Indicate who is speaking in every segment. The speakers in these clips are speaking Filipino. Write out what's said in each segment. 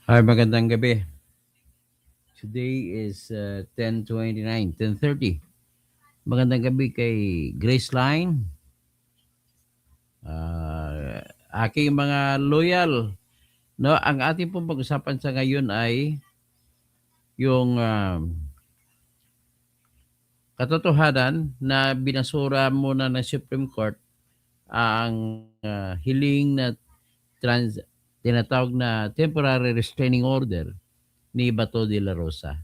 Speaker 1: Hi, magandang gabi. Today is 10:29, 10:30. Magandang gabi kay Grace Line, ah, aking mga loyal. No, ang ating pong pag-usapan sa ngayon ay yung katotohanan na binasura muna ng Supreme Court ang hiling na trans tinatawag na temporary restraining order ni Bato de la Rosa.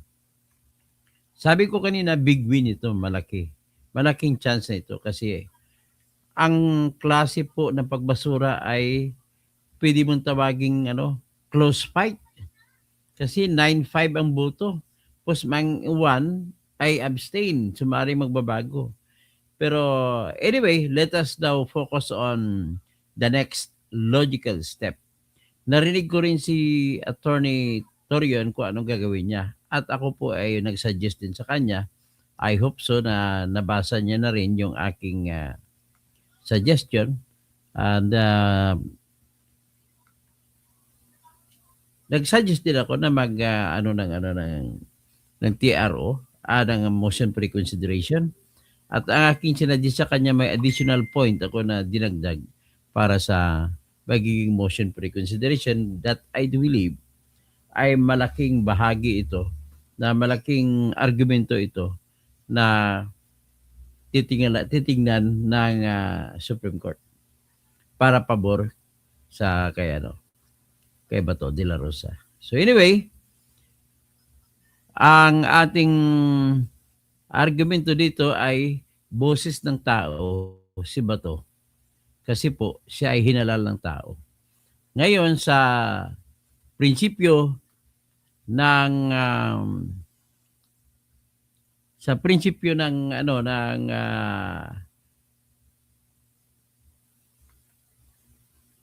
Speaker 1: Sabi ko kanina, big win ito, malaki. Malaking chance na ito kasi ang klase po ng pagbasura ay pwede mong tawaging close fight. Kasi 9-5 ang boto. Tapos mang 1 ay abstain. Sumari magbabago. Pero anyway, let us now focus on the next logical step. Narinig ko rin si Attorney Torion kung anong gagawin niya. At ako po ay nag-suggest din sa kanya. I hope so na nabasa niya na rin yung aking suggestion. And nag-suggest din ako na mag ng TRO, ng motion for reconsideration. At ang aking sinadya sa kanya may additional point ako na dinagdag para sa magiging motion for reconsideration that I do believe ay malaking bahagi ito, na malaking argumento ito na titingnan ng Supreme Court para pabor sa kay Bato de la Rosa. So anyway, ang ating argumento dito ay boses ng tao si Bato kasi po siya ay hinalal ng tao. Ngayon sa prinsipyo ng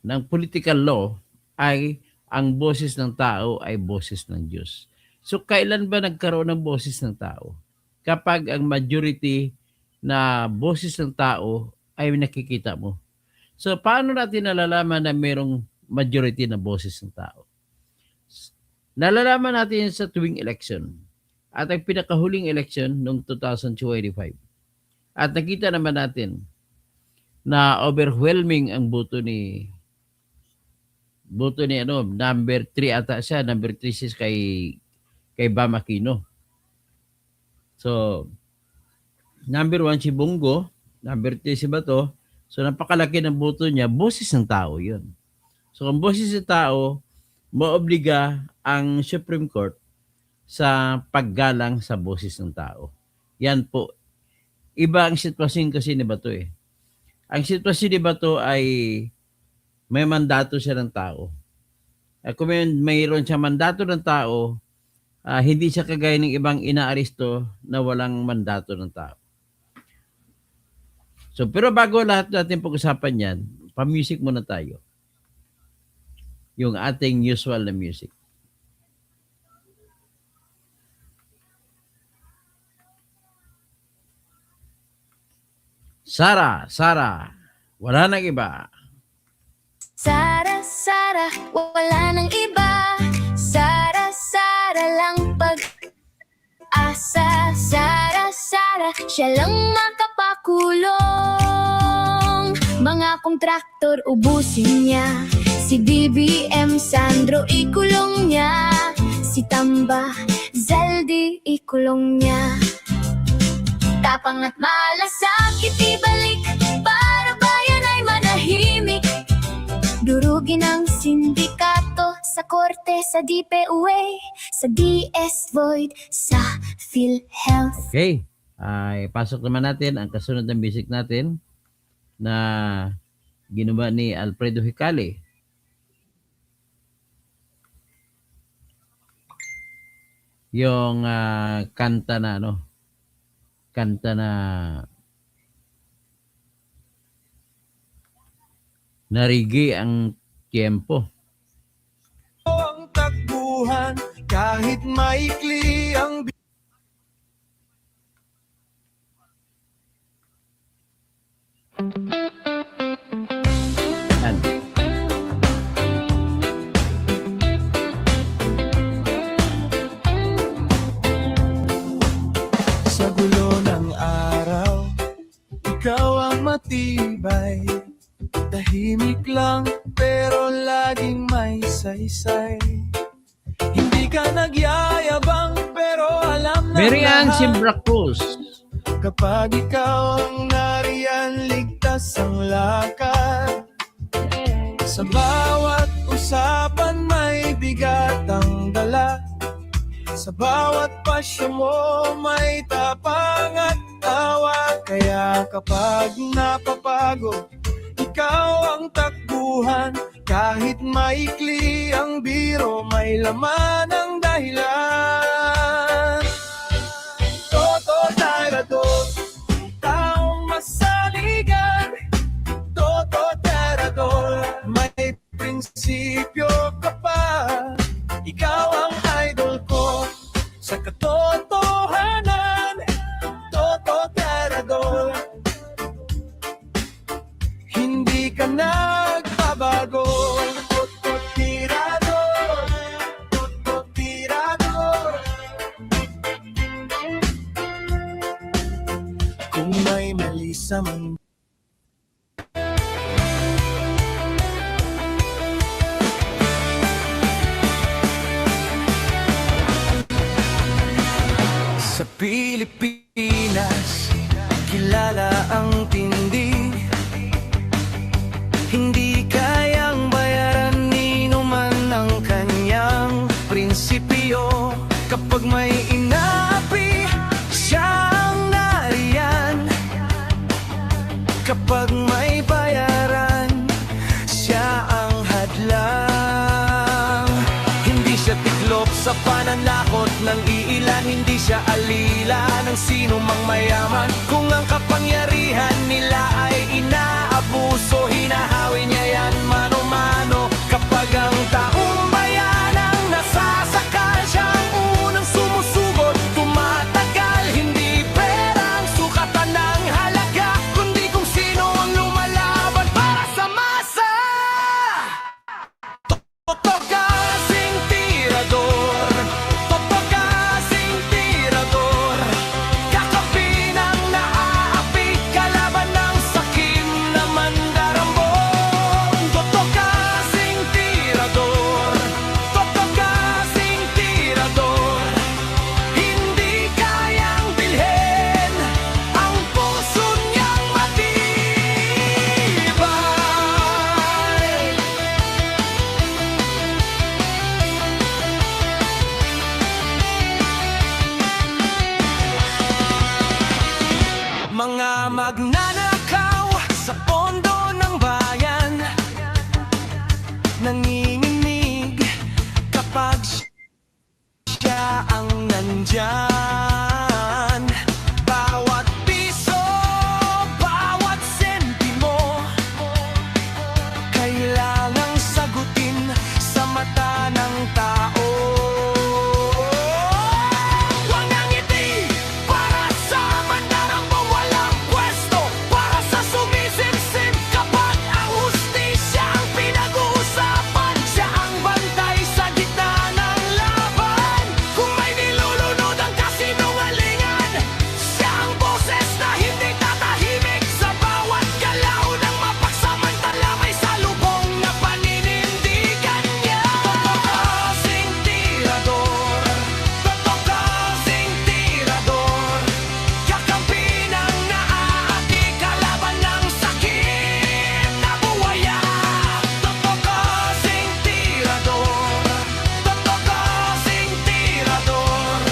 Speaker 1: ng political law ay ang boses ng tao ay boses ng Diyos. So kailan ba nagkaroon ng boses ng tao? Kapag ang majority na boses ng tao ay nakikita mo. So paano natin nalalaman na mayroong majority na boses ng tao? Nalalaman natin sa tuwing election. At ang pinakahuling election noong 2025. At nakita naman natin na overwhelming ang boto ni number 3 ata siya, number 3 is kay Bam Aquino. So, number 1 si Bongo, number 3 si Bato. So, napakalaki ng boto niya, boses ng tao yun. So, kung boses ng tao, maobliga ang Supreme Court sa paggalang sa boses ng tao. Yan po. Iba ang sitwasyon kasi ni Bato eh. Ang sitwasyon ni Bato ay may mandato siya ng tao. Kung mayroon siya mandato ng tao, hindi siya kagaya ng ibang inaaresto na walang mandato ng tao. So, pero bago lahat natin pag-usapan yan, pa-music muna tayo. Yung ating usual na music. Sara, wala nang iba.
Speaker 2: Sara, wala nang iba. Sara lang pag-asa. Sara, siya lang makapakulong. Mga kontraktor ubusin niya. Si BBM Sandro ikulong niya. Si Tamba Zaldi ikulong niya. Tapang at malasakit ibalik para bayan ay manahimik. Durugin ang sindikato sa korte, sa DPUA, sa DS Void, sa PhilHealth.
Speaker 1: Okay, pasok naman natin ang kasunod ng music natin na ginawa ni Alfredo Hicale. Yung kanta na narigi ang tiempo.
Speaker 3: Ang takbuhan kahit maikli ang
Speaker 1: Yan.
Speaker 3: saysay. Hindi ka nagyayabang pero alam ng
Speaker 1: Mary Ann
Speaker 3: lahat.
Speaker 1: Simbra Cruz.
Speaker 3: Kapag ikaw ang nariyan, ligtas ang lakad. Sa bawat usapan may bigat ang dala. Sa bawat pasya mo may tapang at tawa. Kaya kapag napapagod, ikaw ang takbuhan. Kahit maikli ang biro, may laman ang dahilan. Toto Tirador, taong masaligan. Toto Tirador, may prinsipyo ka pa. Ikaw ang idol ko sa katotohanan. Toto Tirador, hindi ka nagbabago. Toto Tirador, Toto Tirador. Kung may mali sa mundo, sa Pilipinas, kilala ang tindi. Hindi kayang bayaran nino man ang kanyang prinsipyo. Kapag may inaapi, siya ang nariyan. Kapag may bayaran, siya ang hadlang. Hindi siya tiklop sa pananakot ng iilan. Hindi siya alila ng sino mang mayaman. Kung ang kapangyarihan nila ay inaabuso, hinahawi niya yan mano-mano. Kapag ang taong bayan ang nasasakal, siya ang unang sumusugot, tumatagal. Hindi perang sukatan ng halaga, kundi kung sino ang lumalaban para sa masa. Toto kasing tirador, toto kasing tirador. Kakampi ng naaapi, kalaban ng sakim na mandarambong. Toto kasing tirador, toto kasing tirador. Hindi kayang bilhin ang puso niyang matibay. Mga magnanakaw sa pondo ng bayan, nanginginig kapag siya ang nandyan. Bawat piso, bawat sentimo, kailangang sagutin sa mata ng tao. Huwag nang ngiti para sa mandarambong walang pwesto, para sa sumisimsim kapag ang hustisya ang pinag-uusapan. Siya ang bantay sa gitna ng laban. Kung may nilulunod ang kasinungalingan, siya ang boses na hindi tatahimik. Sa bawat galaw ng mapagsamantala may salubong na paninindigan niya. Toto kasing tirador, toto kasing tirador. Kakampi ng naaati, kalaban ng sakit na buwaya. Toto kasing tirador, toto kasing tirador.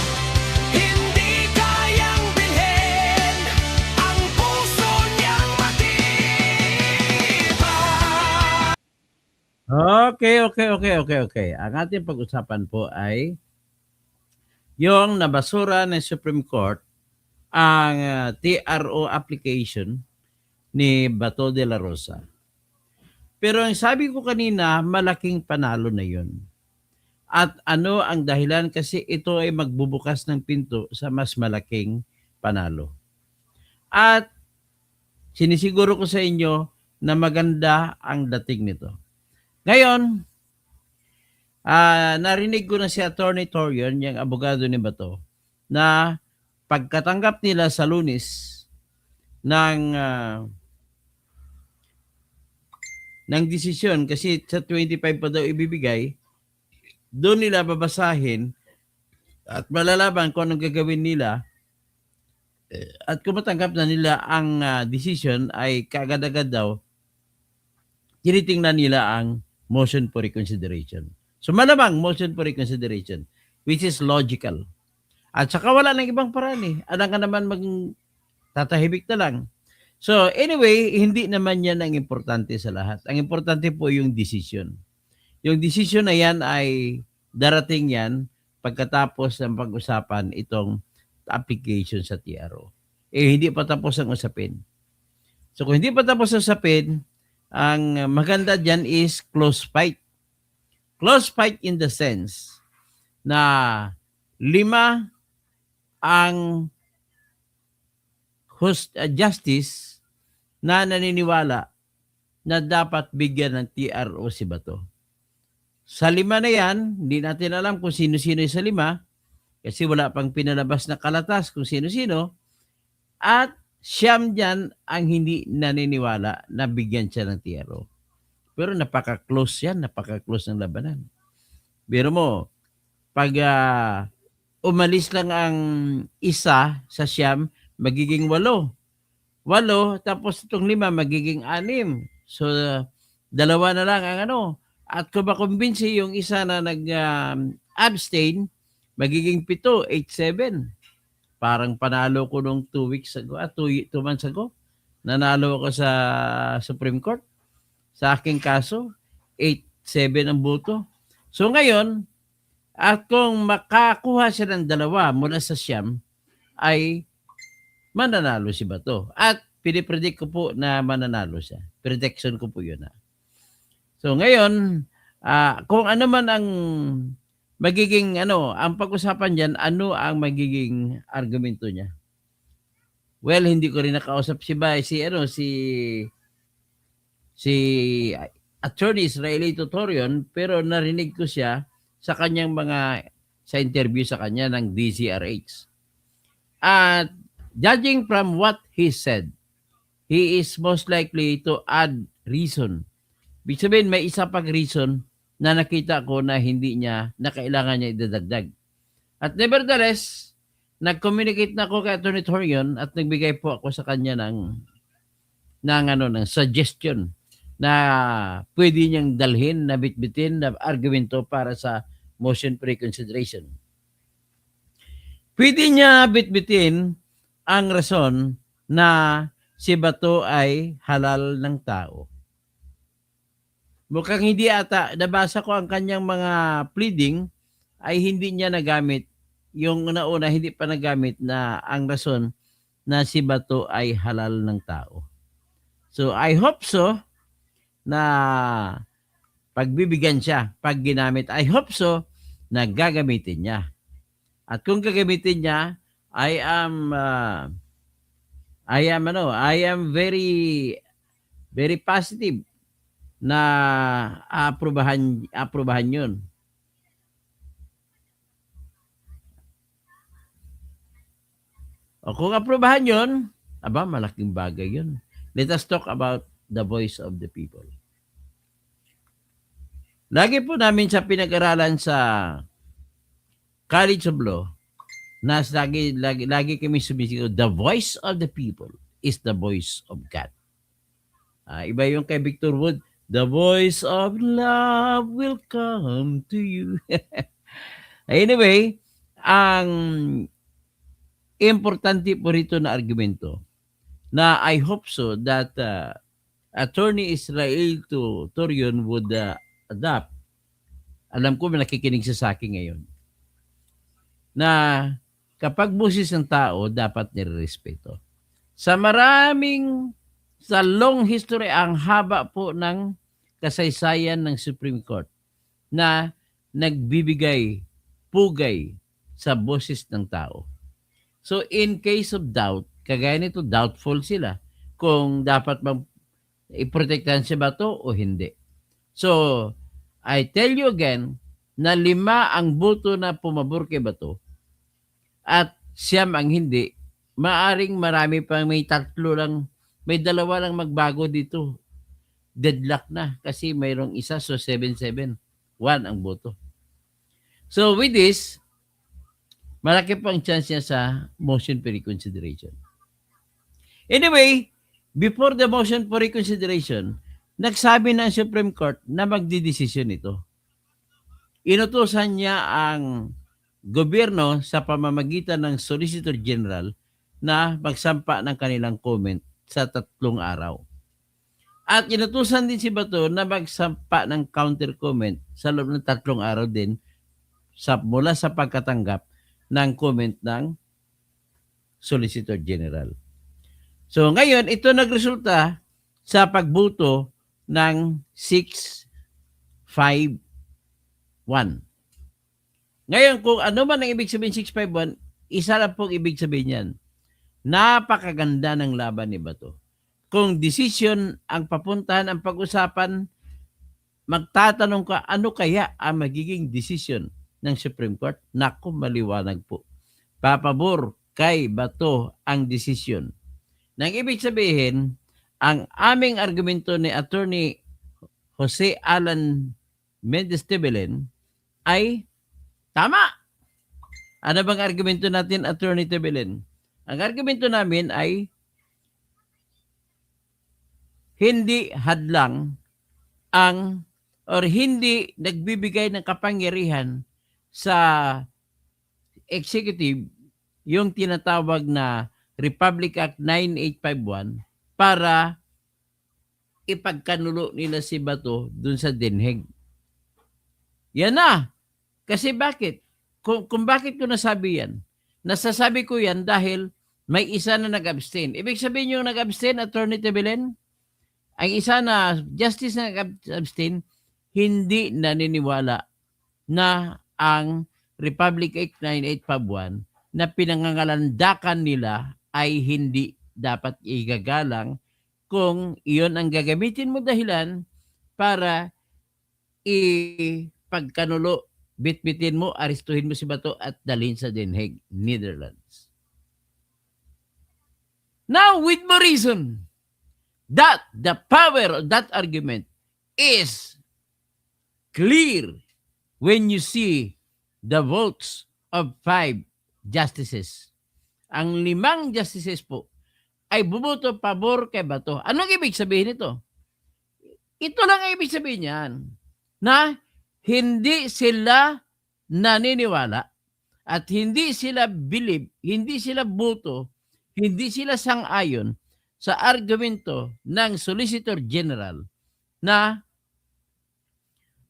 Speaker 3: Hindi kayang bilhin ang puso niyang matibay.
Speaker 1: Okay. Ang ating pag-usapan po ay yung nabasura ng Supreme Court ang TRO application ni Bato de la Rosa. Pero ang sabi ko kanina, malaking panalo na yun. At ano ang dahilan? Kasi ito ay magbubukas ng pinto sa mas malaking panalo. At sinisiguro ko sa inyo na maganda ang dating nito. Ngayon, narinig ko na si Attorney Torion, yung abogado ni Bato, na pagkatanggap nila sa Lunes ng desisyon, kasi sa 25 pa daw ibibigay, doon nila babasahin at malalaman kung anong gagawin nila at kung matanggap na nila ang decision ay kaagad-agad daw tinitingnan nila ang motion for reconsideration. So malamang motion for reconsideration which is logical. At saka wala nang ibang paraan eh. Alam ka naman tatahimik na lang. So anyway, hindi naman yan ang importante sa lahat. Ang importante po yung decision. Yung decision na yan ay darating yan pagkatapos ng pag-usapan itong application sa TRO. Hindi pa tapos ang usapin. So kung hindi pa tapos ang usapin, ang maganda dyan is close fight. Close fight in the sense na 5 ang justice na naniniwala na dapat bigyan ng TRO si Bato. Sa 5 na yan, hindi natin alam kung sino-sino sa 5 kasi wala pang pinalabas na kalatas kung sino-sino at siyam dyan ang hindi naniniwala na bigyan siya ng TRO. Pero napaka-close yan, napaka-close ng labanan. Biro mo, pag umalis lang ang isa sa siyam, magiging 8. 8, tapos itong 5, magiging 6. So, 2 na lang ang ano. At kung makumbinsi yung isa na nag-abstain, magiging 7, 8-7. Parang panalo ko nung 2 weeks ago, 2 months ago. Nanalo ako sa Supreme Court. Sa aking kaso, 8-7 ang boto. So ngayon, at kung makakuha siya ng 2 mula sa siyam, ay mananalo si Bato. At pinipredict ko po na mananalo siya. Prediction ko po yun. So ngayon, kung ano man ang magiging ang pag-usapan diyan, ano ang magiging argumento niya? Well, hindi ko rin nakausap si Attorney Israeli Tutorion, pero narinig ko siya sa kanyang sa interview sa kanya ng DZRH. At judging from what he said, he is most likely to add reason. Ibig sabihin, may isa pang reason na nakita ko na hindi niya, na kailangan niya idadagdag. At nevertheless, nag-communicate na ako kay Attorney Torion at nagbigay po ako sa kanya ng suggestion na pwede niyang dalhin, na bitbitin, na argumento para sa motion for reconsideration. Pwede niya bitbitin ang rason na si Bato ay halal ng tao. Mukhang hindi ata, nabasa ko ang kanyang mga pleading ay hindi niya nagamit, yung una-una hindi pa nagamit na ang rason na si Bato ay halal ng tao. So I hope so na pagbibigyan siya, pag ginamit, I hope so na gagamitin niya. At kung gagamitin niya, I am very very positive na aprubahan yun. O kung aprubahan yun, malaking bagay yun. Let us talk about the voice of the people. Lagi po namin sa pinag-aralan sa College of Law, na lagi kami sumisigaw, the voice of the people is the voice of God. Iba yung kay Victor Wood, the voice of love will come to you. Anyway, ang importante po rito na argumento na I hope so that Attorney Israel Torion would adapt. Alam ko may nakikinig sa akin ngayon na kapag boses ng tao, dapat nirerespeto. Sa long history, ang haba po ng kasaysayan ng Supreme Court na nagbibigay pugay sa boses ng tao. So in case of doubt, kagaya nito, doubtful sila kung dapat bang iprotektahan si Bato o hindi. So, I tell you again na 5 ang boto na pumabor kay Bato at 9 ang hindi. Maaring marami pang, may 3 lang, may 2 lang magbago dito. Deadlock na kasi mayroong isa, so 7-7. 1 ang boto. So with this, malaki po ang chance niya sa motion for reconsideration. Anyway, before the motion for reconsideration, nagsabi ng Supreme Court na magdidesisyon ito. Inutusan niya ang gobyerno sa pamamagitan ng Solicitor General na magsampa ng kanilang comment sa 3 araw. At inutusan din si Bato na magsampa ng counter comment sa loob ng 3 araw din mula sa pagkatanggap ng comment ng Solicitor General. So ngayon, ito nagresulta sa pagboto ng 651. Ngayon, kung ano man ang ibig sabihin 651, isa lang pong ibig sabihin yan. Napakaganda ng laban ni Bato. Kung decision ang papuntahan ang pag-usapan, magtatanong ka, ano kaya ang magiging decision ng Supreme Court? Naku, maliwanag po. Papabor kay Bato ang decision. Nang ibig sabihin, ang aming argumento ni Attorney Jose Alan Mendez-Tebelen ay tama. Ano bang argumento natin, Attorney Tebelen? Ang argumento namin ay hindi hadlang hindi nagbibigay ng kapangyarihan sa executive yung tinatawag na Republic Act 9851 para ipagkanulo nila si Bato dun sa DNHEG. Yan na. Kasi bakit? Kung bakit ko nasabi yan? Nasasabi ko yan dahil may isa na nag-abstain. Ibig sabihin yung nag-abstain, Attorney Tebelen, ang isa na justice na nag-abstain, hindi naniniwala na ang Republic Act 9851 na pinangangalandakan nila ay hindi dapat igagalang kung iyon ang gagamitin mo dahilan para ipagkanulo, bitbitin mo, arestuhin mo si Bato at dalhin sa Den Haag, Netherlands. Now, with more reason that the power of that argument is clear when you see the votes of 5 justices. Ang 5 justices po ay bumoto pabor kay Bato. Anong ibig sabihin nito? Ito lang ang ibig sabihin niyan, na hindi sila naniniwala at hindi sila believe, hindi sila boto, hindi sila sang-ayon sa argumento ng Solicitor General na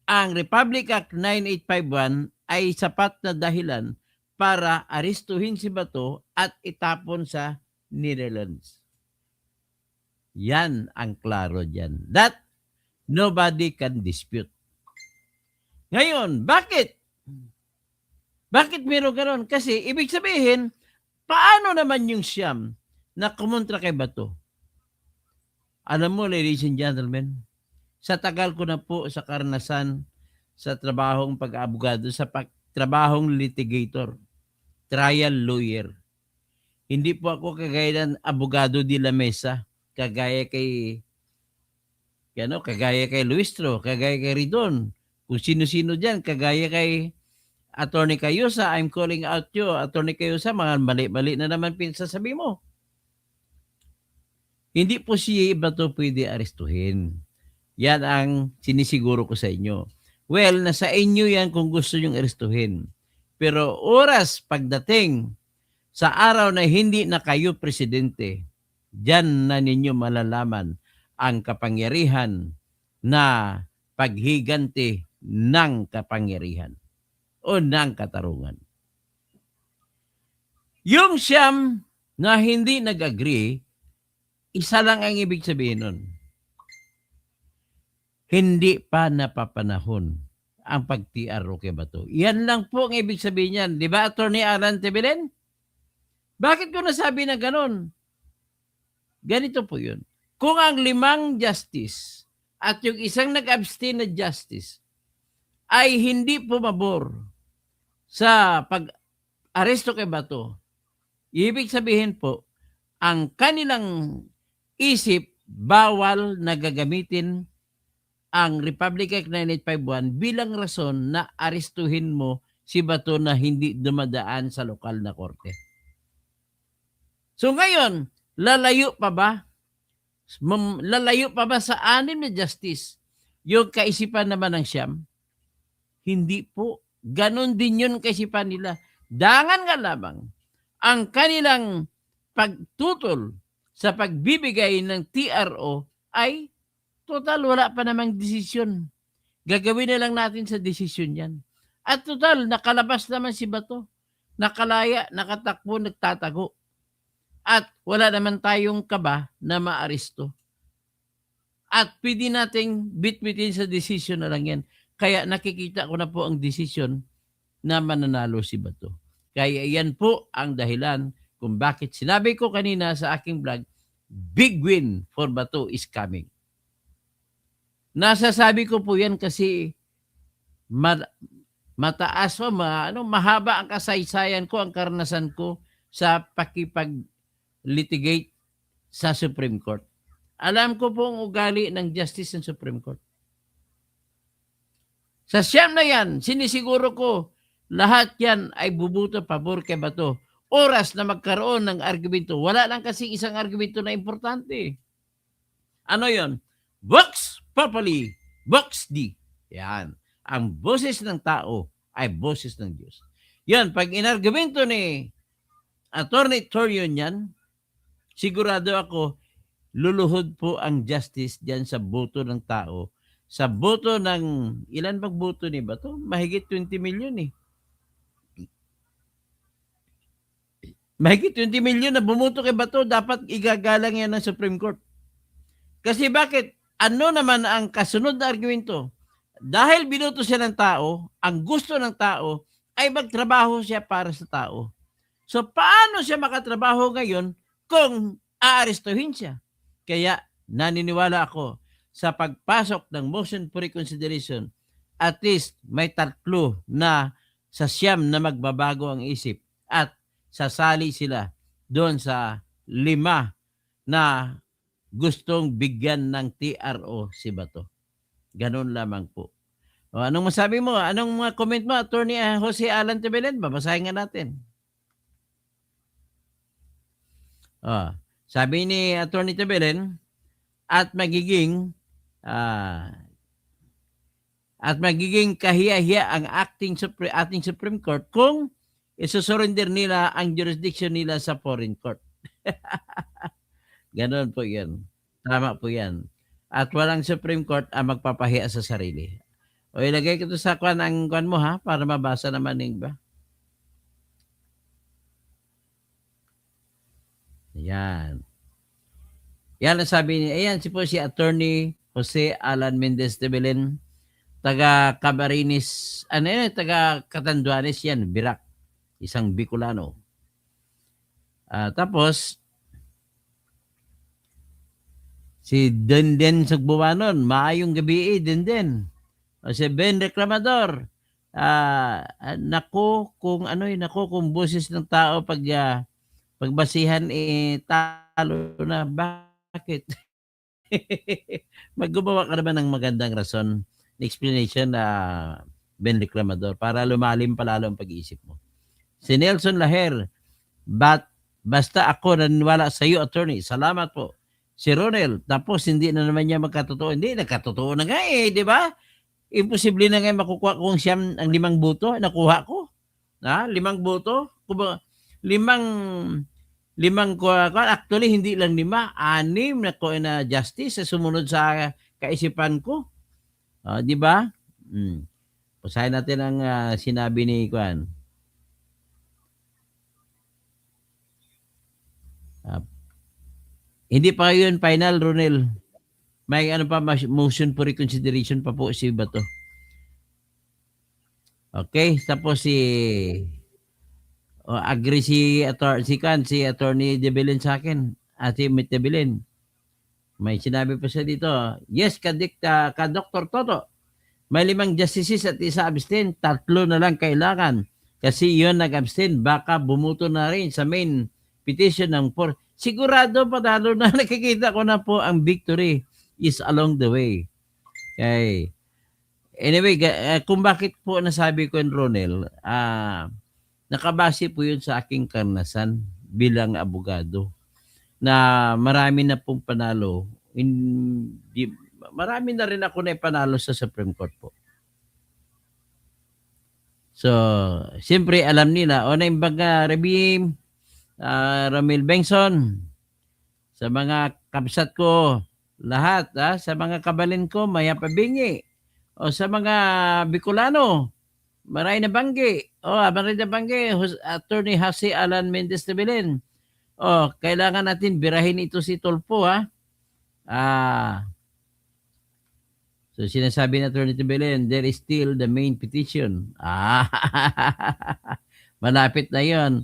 Speaker 1: ang Republic Act 9851 ay sapat na dahilan para arestuhin si Bato at itapon sa Netherlands. Yan ang klaro dyan. That nobody can dispute. Ngayon, bakit? Bakit meron ganon? Kasi ibig sabihin, paano naman yung siyam na kumontra kay Bato? Alam mo, ladies and gentlemen, sa tagal ko na po sa karanasan sa trabahong pag-abogado, sa trabahong litigator, trial lawyer. Hindi po ako kagaya ng abogado de la mesa, kagaya kay Luistro, kagaya kay Ridon, kung sino-sino diyan, kagaya kay Attorney Cayusa. I'm calling out you, Attorney Cayusa, mga mali-mali na naman pinsasabi mo. Hindi po si Bato pwede arestuhin. Yan ang sinisiguro ko sa inyo. Well, nasa inyo yan kung gusto nyong arestuhin. Pero oras pagdating sa araw na hindi na kayo presidente, diyan na ninyo malalaman ang kapangyarihan na paghiganti ng kapangyarihan o ng katarungan. Yung siyam na hindi nag-agree, isa lang ang ibig sabihin nun. Hindi pa napapanahon ang pag-TR kay Bato. Yan lang po ang ibig sabihin niyan. Di ba, Attorney Alan Tebelen? Bakit ko nasabi na ganon? Ganito po yun. Kung ang 5 justice at yung isang nag-abstain na justice ay hindi pumabor sa pag-aresto kay Bato, ibig sabihin po, ang kanilang isip bawal na gagamitin ang Republic Act 9851 bilang rason na arestuhin mo si Bato na hindi dumadaan sa lokal na korte. So ngayon, lalayo pa ba? Lalayo pa ba sa 6 na justice yung kaisipan naman ng Siyam? Hindi po. Ganon din yun kaisipan nila. Dangan nga lamang ang kanilang pagtutol sa pagbibigay ng TRO ay total wala pa namang desisyon. Gagawin na lang natin sa desisyon yan. At total, nakalabas naman si Bato. Nakalaya, nakatakbo, nagtatago. At wala naman tayong kaba na maaresto. At pwede nating bitbitin sa desisyon na lang yan. Kaya nakikita ko na po ang desisyon na mananalo si Bato. Kaya yan po ang dahilan kung bakit sinabi ko kanina sa aking vlog, big win for Bato is coming. Nasasabi ko po yan kasi mataas o mahaba ang kasaysayan ko, ang karanasan ko sa pakipag-litigate sa Supreme Court. Alam ko po ang ugali ng justice ng Supreme Court. Sa Siyam na yan, sinisiguro ko, lahat yan ay bubuto pabor kay Bato. Oras na magkaroon ng argumento. Wala lang kasi isang argumento na importante. Ano yon? Vox Populi, Vox D. Yan. Ang boses ng tao ay boses ng Diyos. Yan, pag inargumento ni Attorney Torion yan, sigurado ako, luluhod po ang justice diyan sa boto ng tao. Sa boto ng, ilan bang boto ni Bato? Mahigit 20 million eh. Mahigit 20 million na bumuto kay Bato, dapat igagalang yan ng Supreme Court. Kasi bakit? Ano naman ang kasunod na argumento? Dahil binoto siya ng tao, ang gusto ng tao ay magtrabaho siya para sa tao. So paano siya makatrabaho ngayon kung aarestuhin siya? Kaya naniniwala ako sa pagpasok ng motion for reconsideration, at least may 3 na sa Siyam na magbabago ang isip at sasali sila doon sa 5 na gustong bigyan ng TRO si Bato. Ganun lamang po. O, anong masabi mo? Anong mga comment mo, Attorney Jose Alan Tebelen? Babasahin nga natin. O, sabi ni Attorney Tebelen, at magiging kahiya-hiya ang ating Supreme Court kung isusurrender nila ang jurisdiction nila sa foreign court. Ganon po yan. Tama po yan. At walang Supreme Court ang magpapahiya sa sarili. O ilagay ko ito sa ang kwan mo ha, para mabasa naman ng iba. Yan. Yan ang sabi niya. Ayan po si Attorney Jose Alan Mendez de Belen, taga Camarines, taga Catanduanes yan, Birac, isang Bicolano. Tapos, si Denden Sagbuwanon, maayong gabi Denden. O si Ben Reclamador, nako kung boses ng tao pagbasihan talo na. Bakit? Maggumawa ka naman ng magandang rason, explanation na Ben Reclamador para lumalim palalo ang pag-iisip mo. Si Nelson Laher, basta ako naniniwala sa iyo, attorney. Salamat po. Si Ronel, tapos hindi na naman niya magkatotoo. Hindi, nagkatotoo na nga di ba? Imposible na nga makukuha kung Siyam ang 5 boto. Nakuha ko. 5 boto? Actually, hindi lang 5. 6 na ko na justice sa sumunod sa kaisipan ko. Di ba? Basahin natin ang sinabi ni Kwan. Hindi pa yun final, Ronel. May motion for reconsideration pa po si Bato. Okay, tapos agree si Attorney De Belen sa akin. Ate De Belen. May sinabi pa siya dito. Yes, ka Dr. Toto. May 5 justices at isa abstain. 3 na lang kailangan. Kasi yun nag-abstain. Baka bumuto na rin sa main petition ng 4. Sigurado patalo na nakikita ko na po ang victory is along the way. Okay. Anyway, kung bakit po nasabi ko, Ronel, nakabase po yun sa aking karanasan bilang abogado na marami na pong panalo. Marami na rin ako na panalo sa Supreme Court po. So, siyempre alam nila, o na yung baga, Rabim, Romel Bengson, sa mga kabsat ko, lahat, sa mga kabalin ko, Maya Pabingi, o sa mga Bicolano, Maray na Banggi, Attorney Jose Alan Mendez de Belen. Kailangan natin birahin ito si Tulfo, so sinasabi na Attorney de Belen, there is still the main petition. Malapit na yon.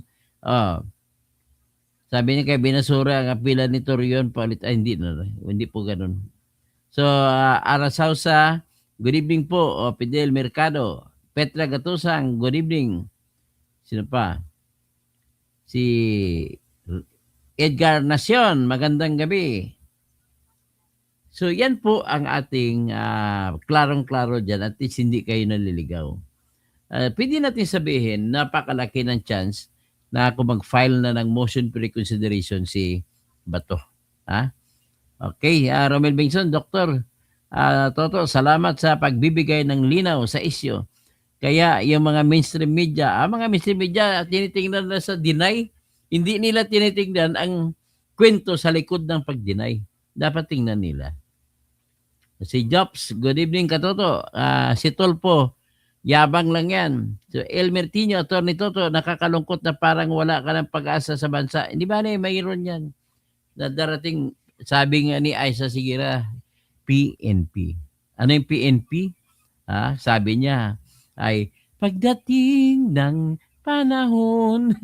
Speaker 1: Sabi niya kay Binasura, ang apila ni Torion, hindi po ganun. So, Ara Sausa, good evening po. Fidel Mercado, Petra Gatusang, good evening. Sino pa? Si Edgar Nacion, magandang gabi. So, yan po ang ating klarong-klaro dyan. At least hindi kayo naliligaw. Pwede natin sabihin, napakalaki ng chance na kung mag-file na ng motion for reconsideration si Bato. Okay, Romel Bengson, Doktor, Toto, salamat sa pagbibigay ng linaw sa isyo. Kaya yung mga mainstream media, tinitingnan na sa deny, hindi nila tinitingnan ang kwento sa likod ng pag-deny. Dapat tingnan nila. Si Jobs, good evening Katoto. Si Tulfo, yabang lang yan. So Elmer Tino, Attorney Toto, nakakalungkot na parang wala ka ng pag-asa sa bansa. Hindi ba mayroon yan? Na darating, sabi nga ni Aisa Sigira, PNP. Ano yung PNP? Sabi niya ay pagdating ng panahon.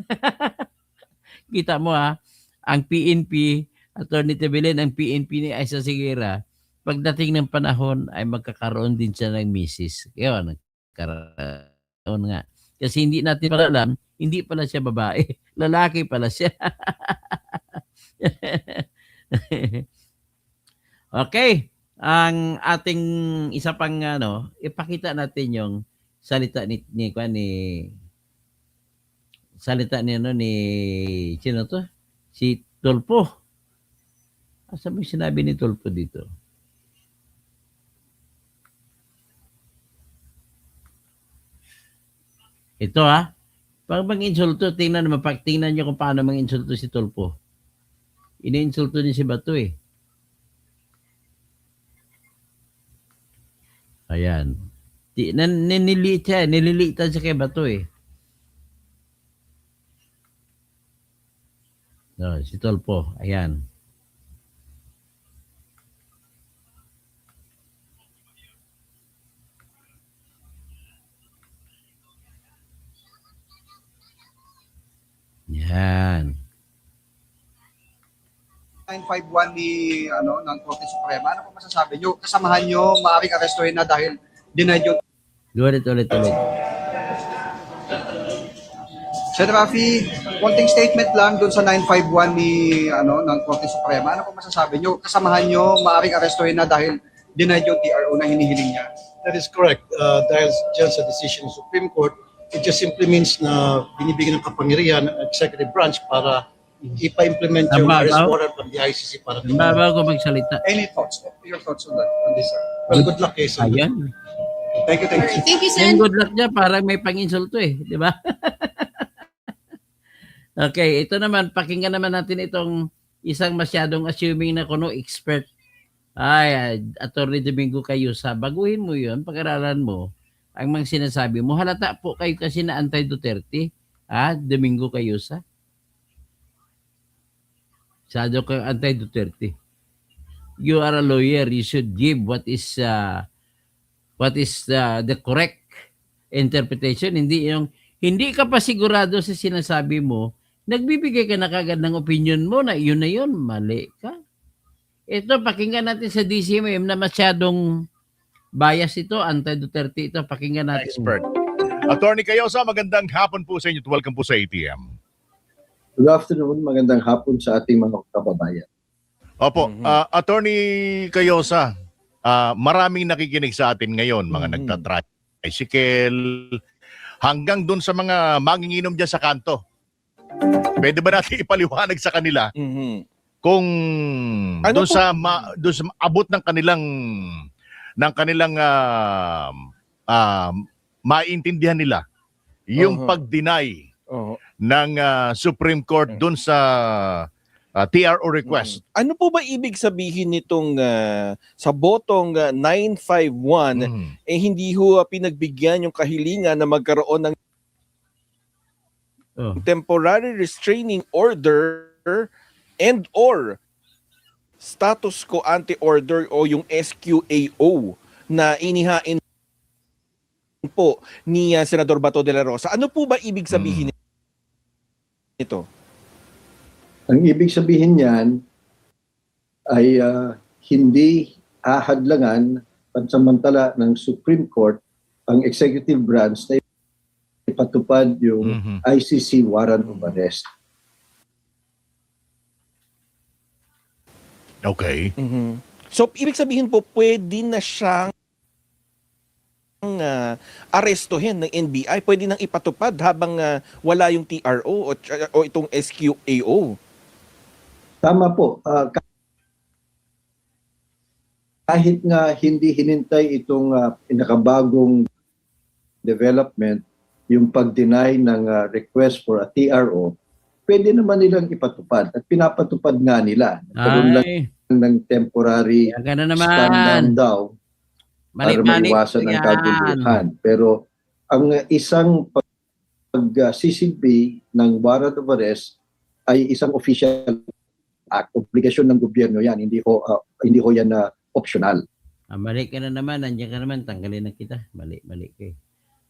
Speaker 1: Kita mo ang PNP, Attorney Tebelen, ang PNP ni Aisa Sigira, pagdating ng panahon ay magkakaroon din siya ng misis. Kaya nagkaroon nga. Kasi hindi natin pala alam, hindi pala siya babae. Lalaki pala siya. Okay. Ang ating isa pang ipakita natin yung salita ni sino to? Si Tulfo. Asa mo sinabi ni Tulfo dito? Ito pag mang-insulto, tingnan niyo kung paano mang-insulto si Tulfo. Ina-insulto niya si Bato Ayan. Nililitan siya kay Bato si Tulfo, ayan. Yan.
Speaker 4: 951 ng Korte Suprema. Ano po masasabi nyo? Kasamahan nyo, maaaring arestuhin na dahil denied yung...
Speaker 1: Ulit.
Speaker 4: Sir Rafi, konting statement lang doon sa 951 ng Korte Suprema. Ano po masasabi nyo? Kasamahan nyo, maaaring arestuhin na dahil denied yung TRO na hinihiling niya.
Speaker 5: That is correct. Dahil dyan sa decision ng Supreme Court, it just simply means na binibigyan ng kapangyarihan ng executive branch para ipa-implement yung arrest warrant from the ICC para
Speaker 1: Babaw ko magsalita.
Speaker 4: Any thoughts? Your thoughts on this, sir?
Speaker 5: Well, good luck, Jason.
Speaker 1: Ayan.
Speaker 4: Thank you.
Speaker 2: Thank you,
Speaker 1: Yung
Speaker 2: Sen.
Speaker 1: good luck niya, parang may pang-insulto di ba? Okay, ito naman, pakinggan naman natin itong isang masyadong assuming na kuno expert. Attorney Domingo Cayusa, baguhin mo yun, pag-aralan mo, ang mga sinasabi mo, halata po kayo kasi na anti-Duterte, Domingo Cayusa. Masyado kang anti-Duterte. You are a lawyer, you should give what is the correct interpretation. Hindi ka pa sigurado sa sinasabi mo, nagbibigay ka na kagad ng opinion mo na yun, mali ka. Ito, pakinggan natin sa DCMM na masyadong bias ito, anti-Duterte ito. Pakinggan natin.
Speaker 6: Expert. Attorney Cayusa, magandang hapon po sa inyo. Welcome po sa ATM.
Speaker 7: Good afternoon, magandang hapon sa ating mga kababayan.
Speaker 6: Opo, Attorney Cayusa, maraming nakikinig sa atin ngayon, mga nagtatricycle, hanggang dun sa mga manginginom dyan sa kanto. Pwede ba natin ipaliwanag sa kanila kung
Speaker 8: Ano
Speaker 6: doon sa abot ng kanilang maintindihan nila yung pag-deny ng Supreme Court doon sa TRO request.
Speaker 8: Ano po ba ibig sabihin nitong sa botong 951 hindi ho pinagbigyan yung kahilingan na magkaroon ng temporary restraining order and or status quo ante order o yung SQAO na inihain po ni Senador Bato de la Rosa? Ano po ba ibig sabihin nito?
Speaker 7: Ang ibig sabihin niyan ay hindi ahadlangan pansamantala ng Supreme Court ang executive branch na ipatupad yung ICC warrant of arrest.
Speaker 6: Okay.
Speaker 8: So, ibig sabihin po, pwede na siyang arestuhin ng NBI, pwede nang ipatupad habang wala yung TRO o itong SQAO.
Speaker 7: Tama po. Kahit nga hindi hinintay itong pinakabagong development, yung pag-deny ng request for a TRO, pwede naman nilang ipatupad at pinapatupad nga nila. Nagkaroon lang ng temporary stand-down daw para maiwasan ang kaguluhan. Pero ang isang pagsisilbi ng warrant of arrest ay isang official act, obligasyon ng gobyerno yan, hindi ho yan na optional.
Speaker 1: Mali ka na naman, nandiyan ka naman, tanggalin na kita. Mali kayo.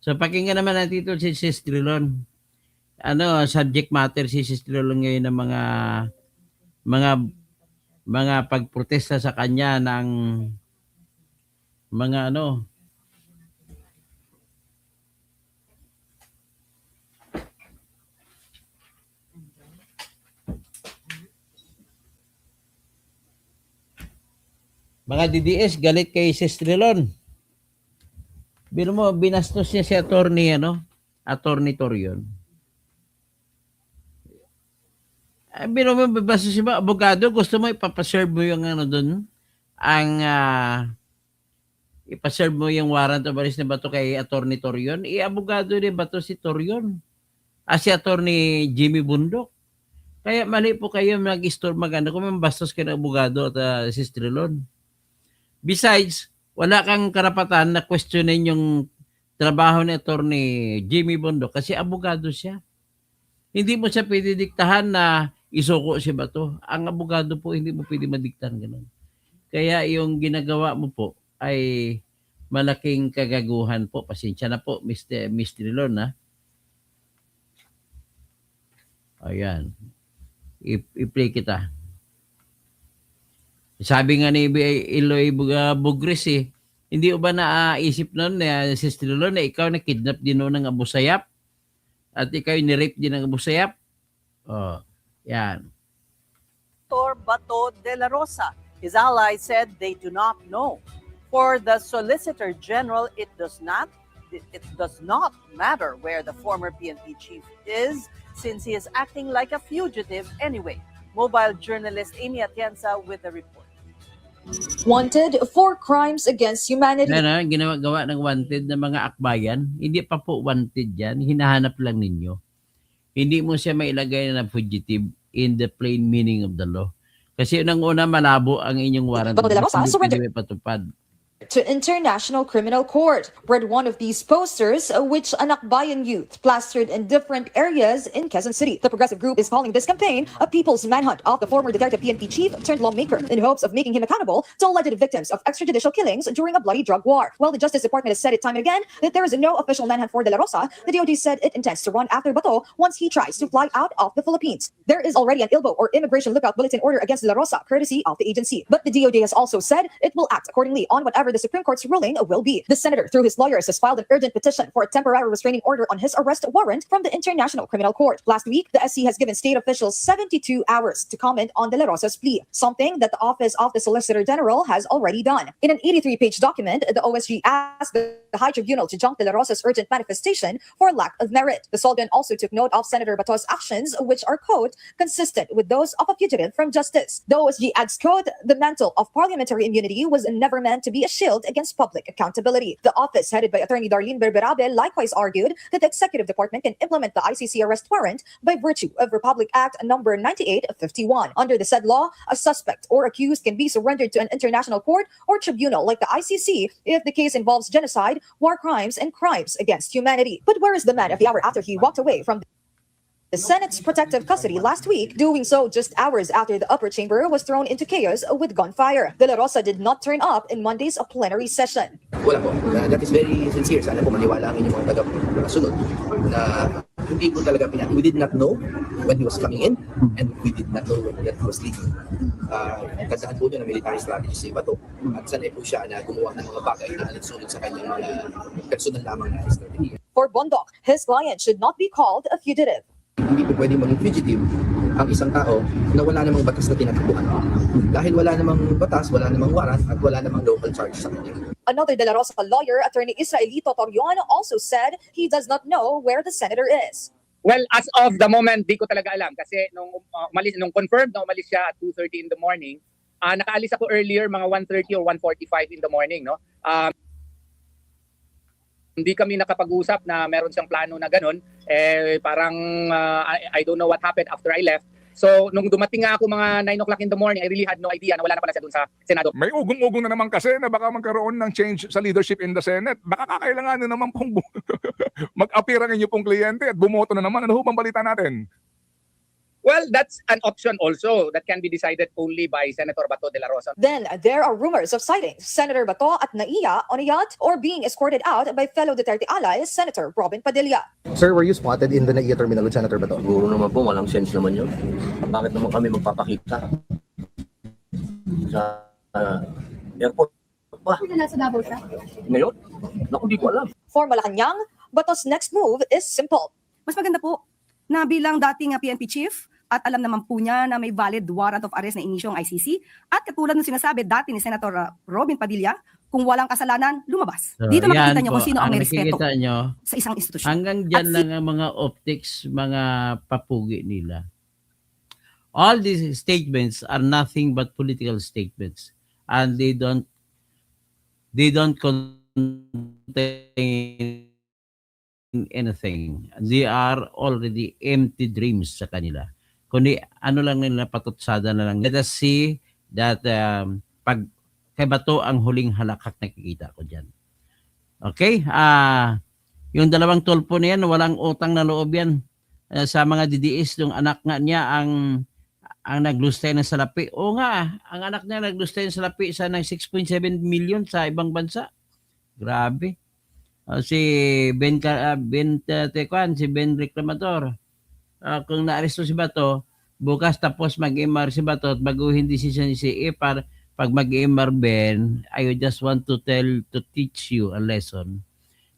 Speaker 1: So pakinggan naman natin ito si Sis Trilon. Subject matter si Sis Trilon ngayon ng mga pagprotesta sa kanya ng mga mga DDS galit kay Sis Trilon. Biro mo, binastos niya si attorney Torion. Biro mo, binastos siya ba, abogado, gusto mo ipapaserve mo yung doon, ipaserve mo yung warrant of arrest na Bato kay attorney Torion, abogado ni Bato si Torion. Si attorney Jimmy Bundok. Kaya mali po kayo mag-store kung mambastos kayo ng abogado at Sis Trilon. Besides, wala kang karapatan na questionin yung trabaho ni attorney Jimmy Bundok kasi abogado siya. Hindi mo siya pwede diktahan na isuko si Bato. Ang abogado po, hindi mo pwede madiktahan ganun. Kaya yung ginagawa mo po ay malaking kagaguhan po. Pasensya na po, Mr. Trilon, Ayan. I-play kita. Sabi nga ni Eloy Bugres hindi ba naisip noon na Sis Trilon na ikaw na kidnap din noon ng Abu Sayyaf at ikaw ni-rape din ng Abu Sayyaf? Yan.
Speaker 9: Bato de la Rosa. His allies said they do not know. For the Solicitor General, it does not matter where the former PNP chief is since he is acting like a fugitive anyway. Mobile journalist Amy Atienza with the report.
Speaker 10: Wanted for crimes against humanity.
Speaker 1: Ginagawa ng wanted na mga akbayan, hindi pa po wanted yan, hinahanap lang ninyo. Hindi mo siya mailagay na fugitive in the plain meaning of the law. Kasi unang-una malabo ang inyong warrant. Hindi patupad.
Speaker 10: To International Criminal Court, read one of these posters which an Akbayan youth plastered in different areas in Quezon City. The Progressive Group is calling this campaign a people's manhunt of the former Duterte PNP chief turned lawmaker in hopes of making him accountable to alleged victims of extrajudicial killings during a bloody drug war. While the Justice Department has said it time and again that there is no official manhunt for De La Rosa, the DOJ said it intends to run after Bato once he tries to fly out of the Philippines. There is already an ILBO or Immigration Lookout Bulletin order against De La Rosa, courtesy of the agency. But the DOJ has also said it will act accordingly on whatever whatever the Supreme Court's ruling will be. The senator, through his lawyers, has filed an urgent petition for a temporary restraining order on his arrest warrant from the International Criminal Court. Last week, the SC has given state officials 72 hours to comment on De La Rosa's plea, something that the Office of the Solicitor General has already done. In an 83-page document, the OSG asked the High Tribunal to junk De La Rosa's urgent manifestation for lack of merit. The Soldan also took note of Senator Bato's actions, which are, quote, consistent with those of a fugitive from justice. The OSG adds, quote, the mantle of parliamentary immunity was never meant to be a shield against public accountability. The office, headed by Attorney Darlene Berberabe, likewise argued that the Executive Department can implement the ICC arrest warrant by virtue of Republic Act number 9851. Under the said law, a suspect or accused can be surrendered to an international court or tribunal like the ICC if the case involves genocide, war crimes, and crimes against humanity. But where is the man of the hour after he walked away from the Senate's protective custody last week, doing so just hours after the upper chamber was thrown into chaos with gunfire? De La Rosa did not turn up in Monday's plenary session.
Speaker 11: Wala po. That is very sincere. Sana po maniwala ang inyong mga taga-sunod na hindi po talaga we did not know when he was coming in and we did not know that he was leaving. Tandaan po nyo na military strategy si Bato at sanay po siya na gumawa ng mga bagay na alinsunod sa kanyang mga personal lamang na strategy.
Speaker 10: For Bondoc, his client should not be called a fugitive.
Speaker 11: Hindi po pwede maging fugitive ang isang tao na wala namang batas na tinatakbuhan. Dahil wala namang batas, wala namang warrant, at wala namang local charge sa kanya.
Speaker 10: Another De La Rosa lawyer, Attorney Israelito Torion, also said he does not know where the senator is.
Speaker 12: Well, as of the moment, di ko talaga alam kasi nung confirmed na umalis siya at 2:30 in the morning, nakaalis ako earlier mga 1:30 or 1:45 in the morning, no? Hindi kami nakapag-usap na meron siyang plano na ganun. Parang I don't know what happened after I left. So, nung dumating nga ako mga 9 o'clock in the morning, I really had no idea na wala na pala siya dun sa Senado.
Speaker 13: May ugong-ugong na naman kasi na baka magkaroon ng change sa leadership in the Senate. Baka kakailanganin naman pong mag-appear ang inyo pong kliyente at bumoto na naman. Ano ho bang balita natin?
Speaker 12: Well, that's an option also that can be decided only by Senator Bato de la Rosa.
Speaker 10: Then there are rumors of sighting Senator Bato at Naiya on a yacht or being escorted out by fellow Duterte ally Senator Robin Padilla.
Speaker 11: Sir, were you spotted in the Naiya terminal with Senator Bato? Siguro naman po, walang sense naman yun. Bakit naman kami magpapakita sa airport pa?
Speaker 2: Nasa Davao siya?
Speaker 11: Ngayon? Naku, di ko alam.
Speaker 10: For Malacanang, Bato's next move is simple.
Speaker 14: Mas maganda po na bilang dating PNP chief at alam naman po niya na may valid warrant of arrest na inisyo ang ICC at katulad ng sinasabi dati ni Senator Robin Padilla, kung walang kasalanan, lumabas.
Speaker 1: So,
Speaker 14: dito makikita niyo
Speaker 1: po,
Speaker 14: kung sino ang may
Speaker 1: nakikita
Speaker 14: respeto
Speaker 1: nyo,
Speaker 14: sa isang institusyon.
Speaker 1: hanggang dyan lang ang mga optics, mga papugi nila. All these statements are nothing but political statements and they don't contain anything. They are already empty dreams sa kanila. Kundi ano lang nila, patutsada na lang. Let us see that pag kay Bato ang huling halakak nakikita ko dyan. Okay? Yung dalawang tulpo na yan, walang utang na loob yan sa mga DDS. Yung anak nga niya ang naglustay ng salapi. Oo nga, ang anak niya naglustay ng salapi sa ng 6.7 million sa ibang bansa. Grabe. Si Ben Reclamador. Kung naaresto si Bato, bukas tapos mag-MR si Bato at baguhin decision si Ipar, pag mag-MR Ben, I just want to teach you a lesson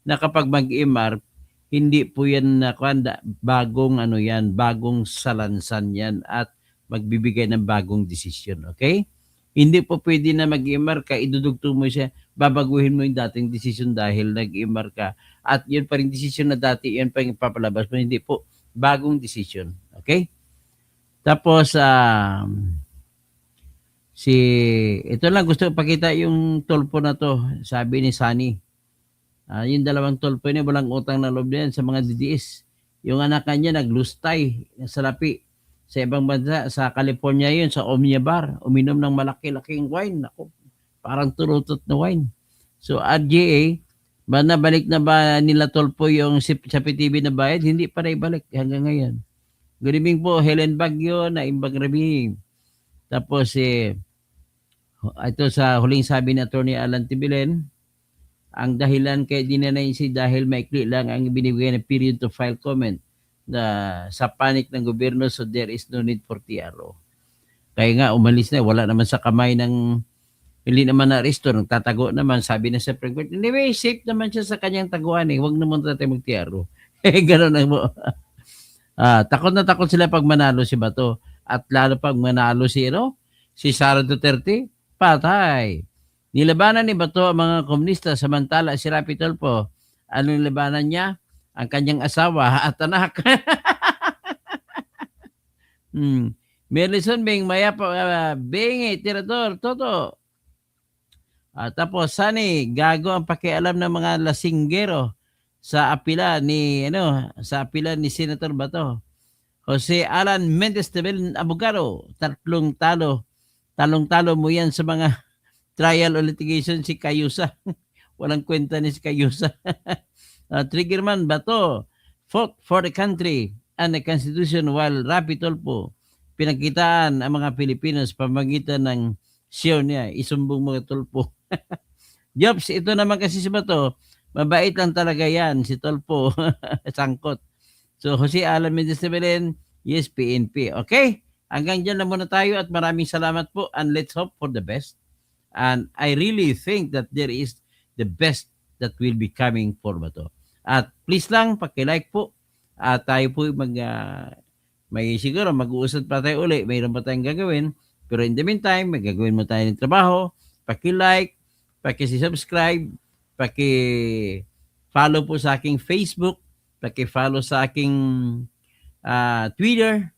Speaker 1: na kapag mag-MR, hindi po yan bagong bagong salansan yan at magbibigay ng bagong desisyon, okay? Hindi po pwede na mag-MR ka, idudugtong mo siya, babaguhin mo yung dating desisyon dahil nag-MR ka at yun pa rin desisyon na dati, yan pa yung papalabas mo, hindi po bagong decision. Okay? Tapos, ito lang gusto pakita yung tulpo na to. Sabi ni Sunny. Yung dalawang tulpo niya, walang utang na loob yan sa mga DDS. Yung anak niya naglustay ng salapi sa ibang bansa. Sa California yun, sa Omnia Bar. Uminom ng malaki-laking wine. Ako, parang turutot na wine. So, RGA, nabalik na ba nila tulpo yung sa PTV na bayad? Hindi pa naibalik hanggang ngayon. Good evening po, Helen Bagyo na Imbang Rabing. Tapos, ito sa huling sabi ni Atty. Alan Tibilen, ang dahilan kay dinanay dahil maikli lang ang binibigay na period to file comment na sa panic ng gobyerno, so there is no need for TRO. Kaya nga, umalis na, wala naman sa kamay ng hindi naman na-aresto, nagtatago naman, sabi na Supreme Court, anyway, safe naman siya sa kanyang taguan eh, huwag naman tayo mag-TRO. Ganun ang mo. Takot na takot sila pag manalo si Bato. At lalo pag manalo si Sara Duterte, patay. Nilabanan ni Bato ang mga komunista, samantala si Rapi Tulfo, anong nilabanan niya? Ang kanyang asawa at anak. Merlison Bing, Mayapa, Bing, Tirador, Toto. Tapos Sani, gago ang pakialam ng mga lasinggero sa apila ni Senator Bato. Jose Alan Mendez de Bel, abogado, talong-talo mo yan sa mga trial o litigation si Cayusa. Walang kwenta ni si Cayusa. Triggerman Bato fought for the country and the Constitution while Rapi Tulfo pinagkitaan ang mga Pilipinos pamagitan ng siyo niya, isumbong mga Tulfo. Jobs, ito naman kasi si Bato, mabait lang talaga yan, si Tulfo, sangkot. So, Jose Alan Mendez de Belen, yes, PNP. Okay? Hanggang dyan na muna tayo at maraming salamat po and let's hope for the best. And I really think that there is the best that will be coming for Bato. At please lang, paki-like po. At tayo po may siguro mag-uusap pa tayo uli. Mayroon pa tayong gagawin. Pero in the meantime, magagawin mo tayo ng trabaho. Paki-like, paki-subscribe, paki-follow po sa aking Facebook, paki-follow sa aking Twitter,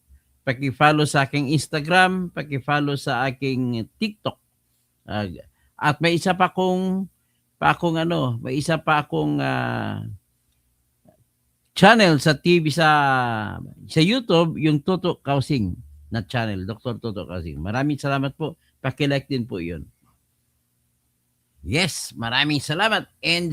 Speaker 1: paki-follow sa aking Instagram, paki-follow sa aking TikTok. At may isa pa akong channel sa TV sa YouTube, yung Toto Kausing na channel, Dr. Toto Kausing. Maraming salamat po. Paki-like din po 'yun. Yes, maraming salamat and